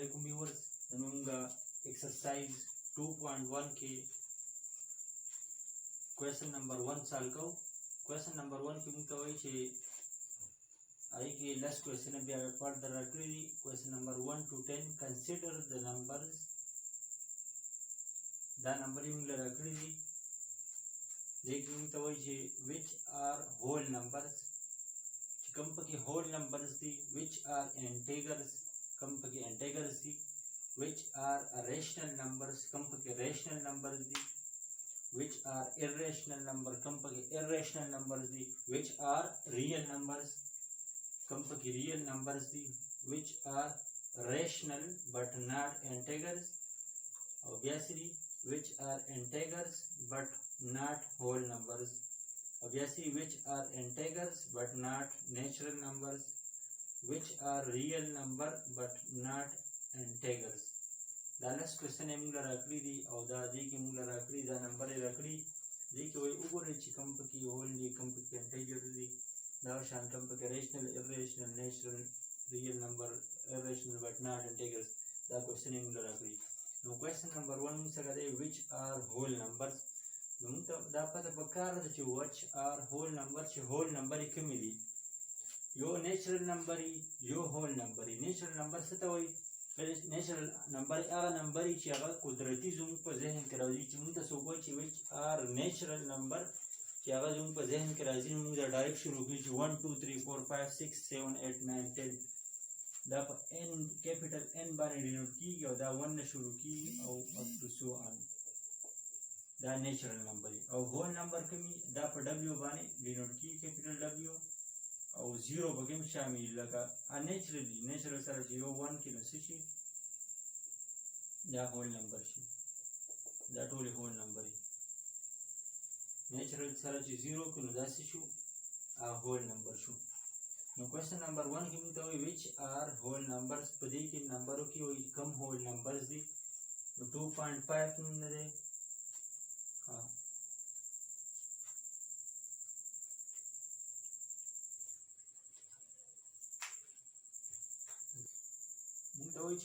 Assalamualaikum viewers. Nunga exercise 2.1 के question number 1 साल का question number 1 की मुझे वही चे आई के last question है बिहार part the रखी question number 1 to 10 consider the numbers दा number ही मुझे रखी देखिए मुझे वही चे which are whole numbers कम पके whole numbers the which are integers कम पके integers दी which are rational numbers कम पके rational numbers the which are irrational number कम पके irrational numbers the which are real numbers कम पके real numbers the which are rational but not integers obviously which are integers but not whole numbers obviously which are integers but not natural numbers which are real number but not integers दा last question है मुंगला रखड़ी दी और दा दी की मुंगला रखड़ी दा नंबर है रखड़ी दी की वही ऊपर है कम पकी होल दी कम पकी इंटीजर दी दा शान कम पकी rational irrational natural real number irrational but not integers दा क्वेश्चन है मुंगला रखड़ी नो क्वेश्चन नंबर 1 मुंग सका दे व्हिच आर होल नंबर्स मुंग तो दा पता बकार द व्हिच आर होल नंबर च होल नंबर ही मिली यो नेचुरल नंबर ही यो होल नंबर ही नेचुरल नंबर से तो वही नेचुरल नंबर आगा नंबर ही चागा कुदरती ज़ूम पर ज़हन कराजी चिमटा सोको चिविच आर नेचुरल नंबर चागा ज़ूम पर ज़हन कराजी मुझे डायरेक्ट शुरू की 1 2 3 4 5 6 7 8 9 10 दा n कैपिटल n बारे डिनोट की और दा 1 ने शुरू की और अप टू सो ऑन दा नेचुरल नंबर ही और होल नंबर कमी दा पर w बारे डिनोट की कैपिटल w और 0 बगेम शामिल लगा अनेचुरली नेचुरल सारा 0 1 की नसीशी या होल नंबर शी दा टोली होल नंबर ही नेचुरल सारा 0 की नजासी शु आ होल नंबर शु नो क्वेश्चन नंबर 1 की मुझे व्हिच आर होल नंबर्स पदी के नंबरों की वही कम होल नंबर्स दी 2.5 की मुझे दे हाँ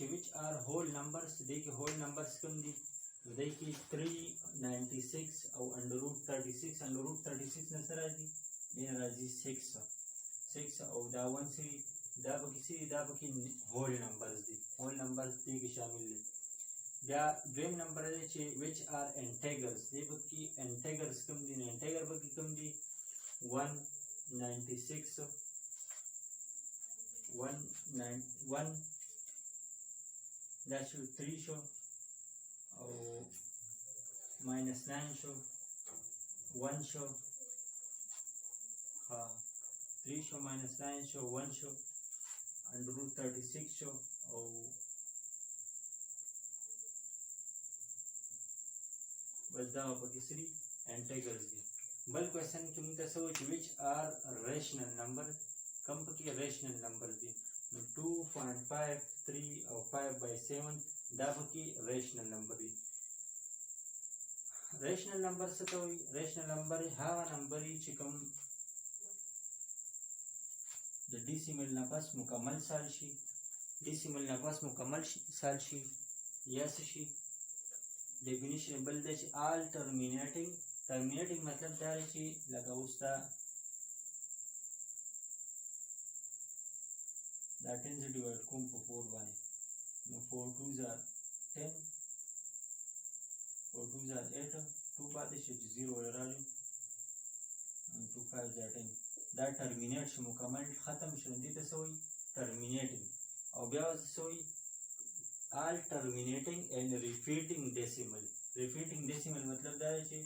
which are whole numbers देखिए whole numbers कम दी देखिए 396 और under root 36 नजर आती ये राजी 6 और दा 1 से दा बकी whole numbers दी के शामिल है या ड्रीम नंबर है चे which are integers ये बकी integers कम दी integer बकी कम दी 196 191 that should 3 show और -9 show 1 show हाँ 3 show -9 show 1 show under root 36 show और बस दावा पर किसी इंटीग्रल्स दी बल क्वेश्चन की मुझे सोच which are rational number कम की rational number दी 2.5 3 और 5/7 दाब की रेशनल नंबर ही रेशनल नंबर से तो रेशनल नंबर है हाँ नंबर ही चिकम द डेसिमल ना पास मुकम्मल साल शी डेसिमल ना पास मुकम्मल साल शी यस शी डेफिनेशन बल्दे ची ऑल टर्मिनेटिंग मतलब क्या है ची लगा उसका that 10 से डिवाइड कम पर 4 बने no 4 2s are 10 4 2s are 8 2 बातें से 0 ले रहा हूँ 2 5s are 10 that terminate से मुकम्मल ख़त्म शुरुंदी तो सोई terminating और ब्याह सोई all terminating and repeating decimal मतलब दाए चे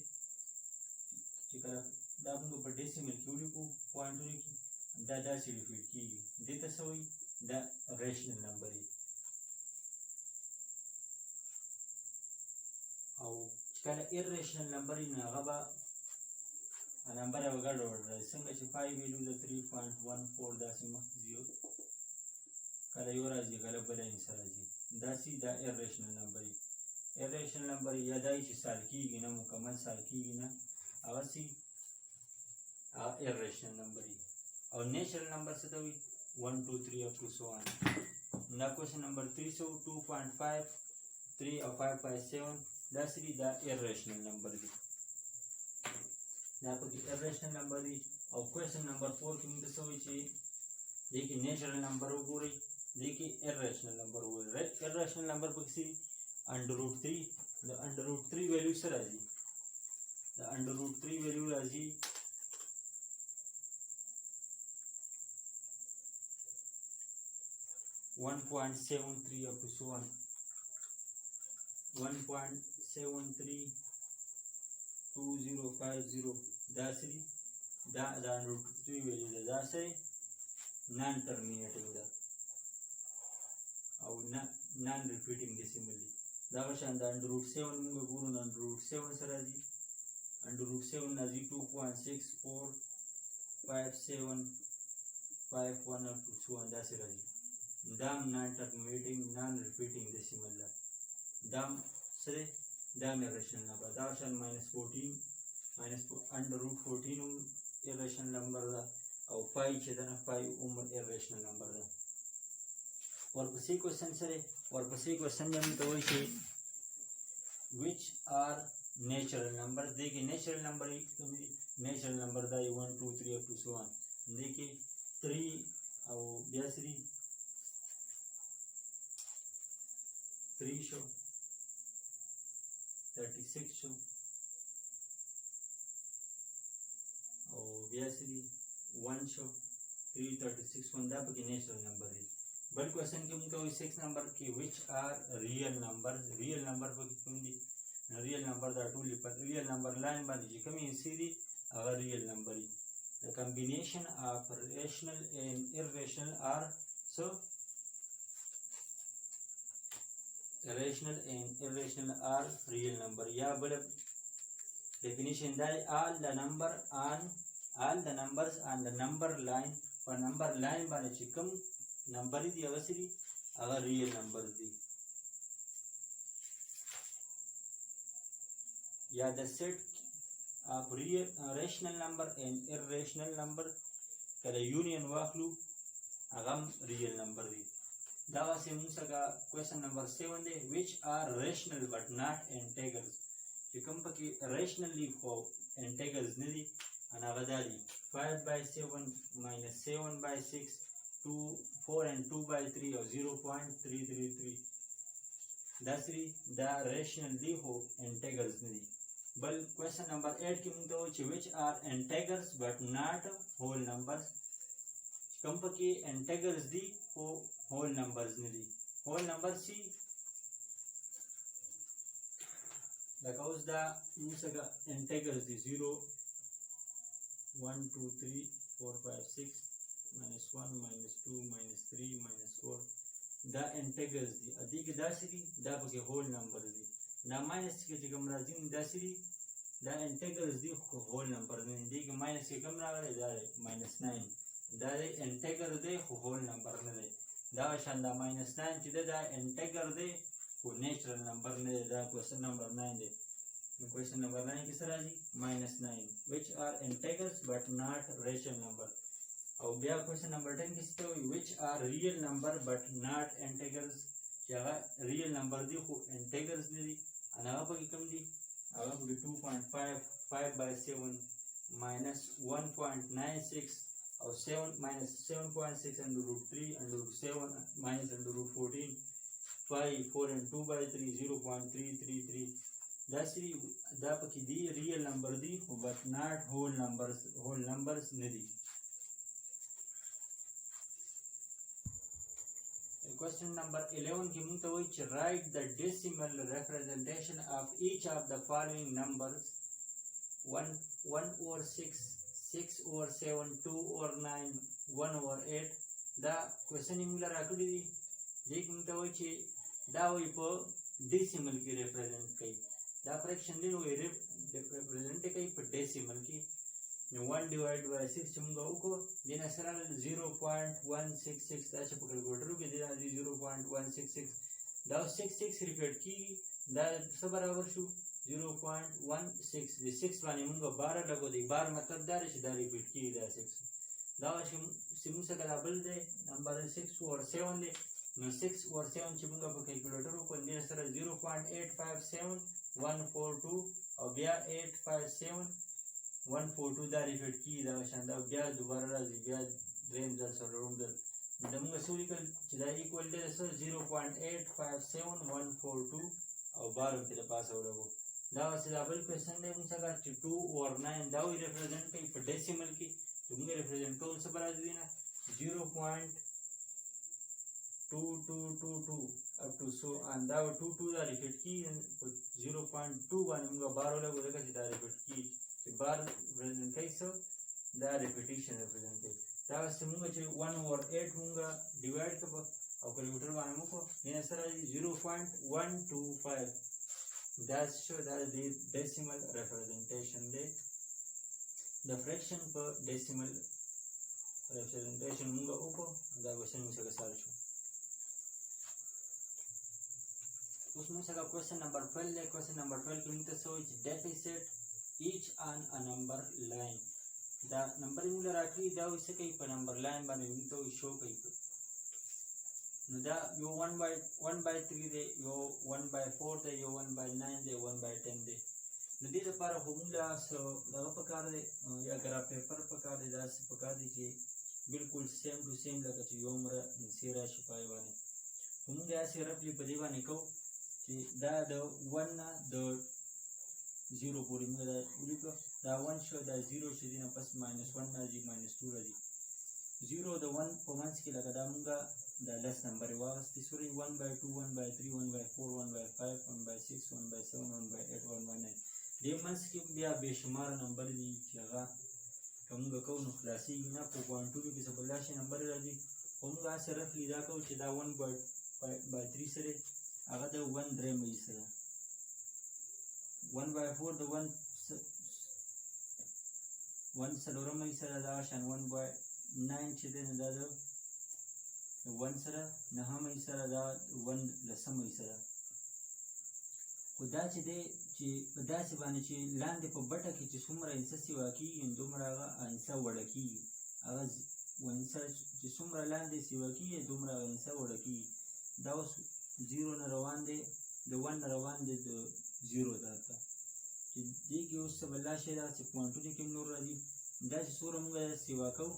चिकरा दाबुंग पर decimal क्यों लिखूं पॉइंट लिखी दादा से रिपीट की देता सोई द रेशनल नंबर ही और कल इरेशनल नंबर ही ना गबा नंबर है वगैरह ऑर्डर है संग से 5 वैल्यू द 3.14 दशमलव 0 कल योरा जी कल बड़ा इंसान जी दासी द इरेशनल नंबर ही यादाई से साल की गिना मुकम्मल साल की गिना अवसी इरेशनल नंबर ही और नेचुरल नंबर से तो 1 2 3 up to so on دا کوشن نمبر 300 2.5 3 او 5.7 دا سری دا irrational نمبر دی دا پکې irrational نمبر دی او کوشن نمبر 4 کې موږ څه وایي چې دې کې نیچرل نمبر وګورئ دې کې irrational نمبر وګورئ irrational نمبر پکې √3 د √3 ویلیو سره راځي د √3 ویلیو راځي 1.73 up to so on 1.732050 دا سری دا √3 ویلیو دا سری نان ټرمینیټینګ ده او نان ریپیټینګ ډیسیمل دی دا شان د √7 موږ ګورو نن √7 سره دی √7 راځي 2.645751 up to so on دا سره راځي دام نان ټرمینیټینګ نان ریپیټینګ ډیسیمل ده دام سره دام irrational نمبر دا شان -14 √14 irrational نمبر ده او 5 چې دنه 5 عمر irrational نمبر ده ورپسې کوېسچن سره ورپسې کوېسچن باندې ته وایي چې which are natural number دې کې natural number natural number دا 1 2 3 up to so on دې کې 3 او بیا سری 3 شو 36 شو او بیا سری 1 شو 336 1 دا پکې natural number دی بل کوېسچن کې موږ وایي 6 نمبر کې which are real numbers real number پکې کوم دي real number دا ټول په real number لاین باندې چې کومې حصې دي هغه real number دي the combination of rational and irrational are so rational and irrational are real number یا بل definition دا all the numbers on the number line په number line باندې چې کوم نمبر دی هغه سری هغه ریل نمبر دی یا د سیټ اف ریشنل نمبر اینڈ irrational نمبر کله یونین واخلو هغه ریل نمبر دی دا واسه موږ څنګه کوېسچن نمبر 7 دی which are rational but not integers چې کوم پکې rationally خو integers نه دي ان هغه دی 5/7 -7/6 2 4 and 2/3 or 0.333 دا سری دا rational دی خو integers نه دي بل question number 8 کې موږ ته وایي چې which are integers but not whole numbers کوم پکې integers دي خو whole numbers نه دي whole numbers سي لکه اوس دا موږ څنګه integers دي 0 1 2 3 4 5 6 -1 -2 -3 -4 دا integers دي ا دې کې دا سری دا پکې whole number دي دا ماینس کې چې کوم راځي دا سری دا integers دي خو whole number نه دي کې ماینس کې کوم راغلی دا -9 دا integer دی خو whole number نه دی دا شان دا -9 چې دا integer دی خو natural number نه دی دا question number 9 دی question number 9 کې سره راځي -9 which are integers but not rational number او بیا question number 10 کې څه وایي which are real number but not integers چې هغه real number دی خو integers نه دي ان هغه پکې کوم دي هغه پکې 2.5 5/7 -1.96 او 7 -7.6 under root 3 under root 7 minus under root 14 5 4 and 2/3 0.333 دا سری دا پکې دی real number دی خو but not whole numbers نه دي question number 11 کې موږ ته وایي چې write the decimal representation of each of the following numbers 1/6 6/7 2/9 1/8 دا question موږ راکړی دی دې موږ ته وایي چې دا وایي په decimal کې represent کوي دا fraction دی نو represent کوي په decimal کې نو 1/6 چې موږ وکړو دې نه سره 0.166 دا چې په کیلکولیټر کې دی راځي 0.166 دا 66 ریپیټ کیږي دا څه برابر شو 0.16 د 6 باندې موږ 12 لګو دی 12 مطلب دا چې دا ریپیټ کیږي دا 6 دا چې موږ څنګه بل دی نمبر 6 او 7 دی نو 6 اور 7 چې موږ په کیلکولیټر وکړو دې سره 0.857142 او بیا 857142 دا ریپیټ کیږي دا شان دا بیا دوباره راځي بیا دریم ځل څلورم ځل دا موږ څه ولیکل چې دا ایکوال دی سره 0.857142 او بار هم ترې پاسه ولګو دا اوس دا بل کوېسچن دی موږ څنګه چې 2 اور 9 دا وایي ریپرزینټ کوي په ډیسیمل کې چې موږ ریپرزینټ کول څه به راځي نه 0.2222 up to so and دا 22 دا ریپیټ کیږي 0.2 باندې موږ بار ولګو ځکه چې دا ریپیټ کیږي چې بار ریپرزینټ کوي څه دا ریپیټیشن ریپرزینټ کوي دا اوس موږ چې 1 over 8 موږ ډیوایډ کړو او کیلکولیټر باندې موږ دې سره 0.125 that's show that the decimal representation the fraction per decimal representation munga uko da question musa ka sal sho us musa ka question number 12 le question number 12 ki muta so deficit each on a number line da number munga rakhi da usse kai pa number line bane muta show kai no da yo 1/3 de yo 1/4 de yo 1/9 de 1/10 de no dې لپاره همدا دغه پکار دی یا ګراف پیپر پکار دی داسې پکار دی چې بالکل سیم ټو سیم لکه چې یو عمره نسي راشي پای باندې همدا داسې رفلي په دې باندې کوو چې دا د 1 نه د 0 پورې موږ دا ولیکو دا 1 شو دا 0 شو دي نه پس -1 راځي -2 راځي 0 د 1 په منځ کې لکه دا موږ دا لس نمبر واغستې سوري 1/2 1/3 1/4 1/5 1/6 1/7 1/8 1/9 دې منځ کې بیا بې شماره نمبر دي چې هغه که موږ کوو نو خلاصېږي نه په کوانټونو کې څه بل شي نمبر راځي خو موږ هسې رفلي دا کوو چې دا 1/3 سره هغه د 1 درېیمه حصه ده 1/4 د 1 څلورمه حصه ده دغه شان 1/9 چې دی نو دا د 1 سره نهمه حصه ده دا 1 لسمه حصه ده خو دا چې دی چې په داسې باندې چې لاندې په بټه کې چې څومره انسه سیوا کېږي نو دومره هغه انسه وړه کېږي هغه انسه چې څومره لاندې سیوا کېږي دومره هغه انسه وړه کېږي دا اوس 0 نه روان دی د 1 نه روان دی د 0 ته چې دې کې اوس څه بله شی ده چې پوینټونو کې نور راځي دا چې څومره موږ سیوا کوو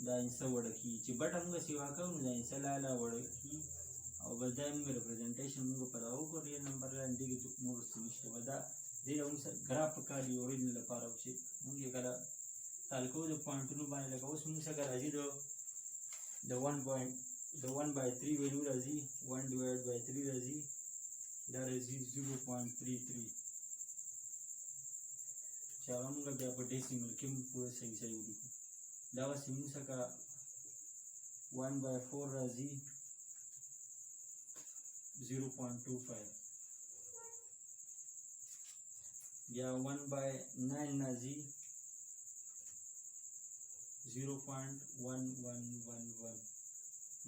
دا انسه وړه کېږي چې بټه موږ سیوا کوو نو دا انسه لاله وړه کېږي او بس دا موږ ریپرزنټیشن موږ په دغه وکړو ریل نمبر لاندې دې کې نور څه نشته به دا دې له موږ سره ګراف پکار دي اوریجنل لپاره چې موږ یې کله حل کوو د پوینټونو باندې لکه اوس موږ څخه راځي د 1/3 ویلو راځي 1/3 راځي دا راځي 0.33 چې هغه موږ بیا په ډیسیمل کې موږ پوره صحیح ولیکو دا اوس موږ څخه 1/4 راځي 0.25 या 1/9 राजी 0.1111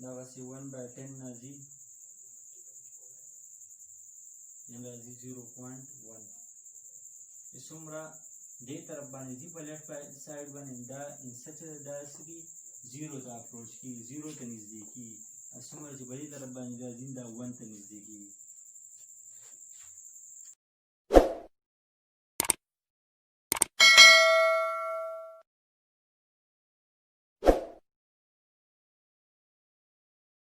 दावासी 1/10 राजी राजी 0.1 इसुमरा दे तरफ बाने जी पर left side बाने दा इन सच दा सकी 0 दा अप्रोच की 0 के नजदीकी असुमरा जी बड़ी तरफ बाने दा जिंदा 1 के नजदीकी